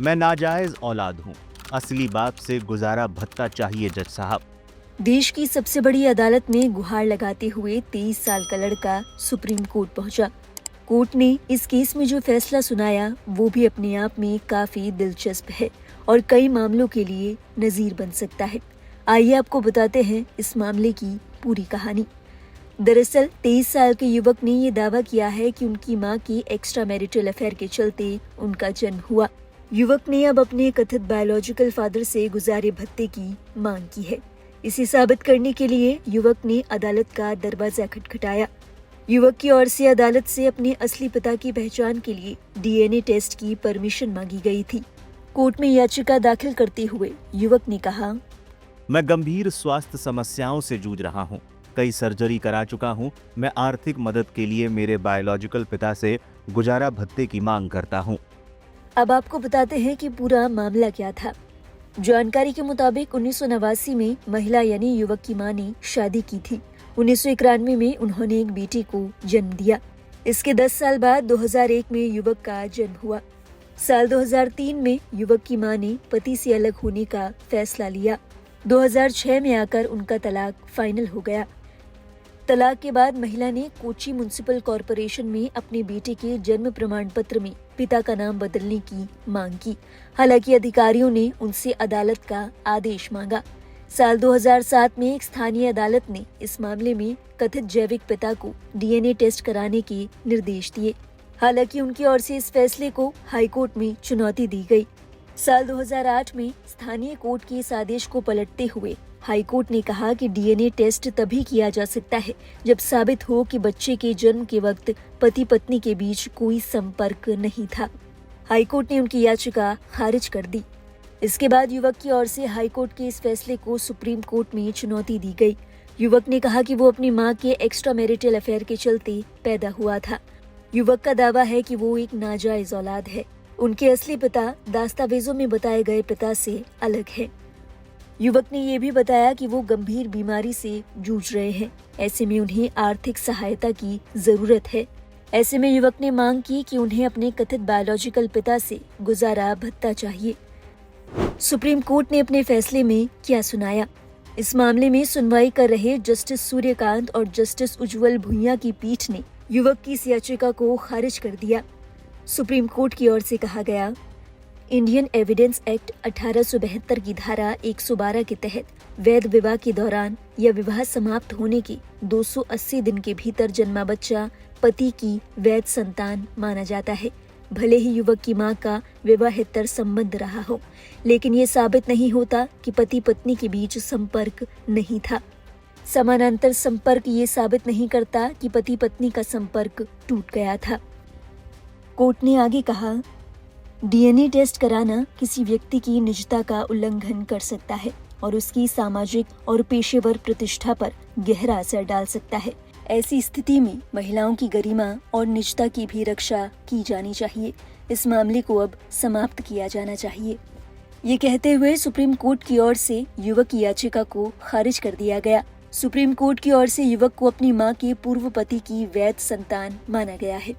मैं नाजायज औलाद हूँ। असली बाप से गुजारा भत्ता चाहिए जज साहब। देश की सबसे बड़ी अदालत में गुहार लगाते हुए 23 साल का लड़का सुप्रीम कोर्ट पहुंचा। कोर्ट ने इस केस में जो फैसला सुनाया वो भी अपने आप में काफी दिलचस्प है और कई मामलों के लिए नजीर बन सकता है। आइए आपको बताते हैं इस मामले की पूरी कहानी। दरअसल 23 साल के युवक ने ये दावा किया है कि उनकी मां की एक्स्ट्रा मैरिटल अफेयर के चलते उनका जन्म हुआ। युवक ने अब अपने कथित बायोलॉजिकल फादर से गुजारे भत्ते की मांग की है। इसे साबित करने के लिए युवक ने अदालत का दरवाजा खटखटाया। युवक की ओर से अदालत से अपने असली पिता की पहचान के लिए डीएनए टेस्ट की परमिशन मांगी गई थी। कोर्ट में याचिका दाखिल करते हुए युवक ने कहा, मैं गंभीर स्वास्थ्य समस्याओं से जूझ रहा हूँ। कई सर्जरी करा चुका हूँ। मैं आर्थिक मदद के लिए मेरे बायोलॉजिकल पिता से गुजारा भत्ते की मांग करता हूँ। अब आपको बताते हैं कि पूरा मामला क्या था। जानकारी के मुताबिक 1989 में महिला यानी युवक की मां ने शादी की थी। 1991 में उन्होंने एक बेटी को जन्म दिया। इसके 10 साल बाद 2001 में युवक का जन्म हुआ। साल 2003 में युवक की मां ने पति से अलग होने का फैसला लिया। 2006 में आकर उनका तलाक फाइनल हो गया। तलाक के बाद महिला ने कोच्चि म्युनिसिपल कॉरपोरेशन में अपने बेटे के जन्म प्रमाण पत्र में पिता का नाम बदलने की मांग की। हालांकि अधिकारियों ने उनसे अदालत का आदेश मांगा। साल 2007 में एक स्थानीय अदालत ने इस मामले में कथित जैविक पिता को डीएनए टेस्ट कराने के निर्देश दिए। हालांकि उनकी ओर से इस फैसले को हाईकोर्ट में चुनौती दी गई। साल 2008 में स्थानीय कोर्ट के इस आदेश को पलटते हुए हाईकोर्ट ने कहा कि डीएनए टेस्ट तभी किया जा सकता है जब साबित हो कि बच्चे के जन्म के वक्त पति पत्नी के बीच कोई संपर्क नहीं था। हाईकोर्ट ने उनकी याचिका खारिज कर दी। इसके बाद युवक की ओर से हाईकोर्ट के इस फैसले को सुप्रीम कोर्ट में चुनौती दी गई। युवक ने कहा कि वो अपनी मां के एक्स्ट्रा मैरिटल अफेयर के चलते पैदा हुआ था। युवक का दावा है कि वो एक नाजायज औलाद है। उनके असली पिता दस्तावेजों में बताए गए पिता से अलग है। युवक ने ये भी बताया कि वो गंभीर बीमारी से जूझ रहे हैं। ऐसे में उन्हें आर्थिक सहायता की जरूरत है। ऐसे में युवक ने मांग की कि उन्हें अपने कथित बायोलॉजिकल पिता से गुजारा भत्ता चाहिए। सुप्रीम कोर्ट ने अपने फैसले में क्या सुनाया? इस मामले में सुनवाई कर रहे जस्टिस सूर्यकांत और जस्टिस उज्जवल भुइयां की पीठ ने युवक की इस याचिका को खारिज कर दिया। सुप्रीम कोर्ट की ओर से कहा गया, इंडियन एविडेंस एक्ट 1872 की धारा 112 के तहत वैध विवाह के दौरान या विवाह समाप्त होने के 280 दिन के भीतर जन्मा बच्चा पति की वैध संतान माना जाता है, भले ही युवक की मां का विवाहेतर संबंध रहा हो। लेकिन ये साबित नहीं होता कि पति पत्नी के बीच संपर्क नहीं था। समानांतर संपर्क ये साबित नहीं करता कि पति पत्नी का संपर्क टूट गया था। कोर्ट ने आगे कहा, डीएनए टेस्ट कराना किसी व्यक्ति की निजता का उल्लंघन कर सकता है और उसकी सामाजिक और पेशेवर प्रतिष्ठा पर गहरा असर डाल सकता है। ऐसी स्थिति में महिलाओं की गरिमा और निजता की भी रक्षा की जानी चाहिए। इस मामले को अब समाप्त किया जाना चाहिए। ये कहते हुए सुप्रीम कोर्ट की ओर से युवक की याचिका को खारिज कर दिया गया। सुप्रीम कोर्ट की ओर से युवक को अपनी मां के पूर्व पति की वैध संतान माना गया है।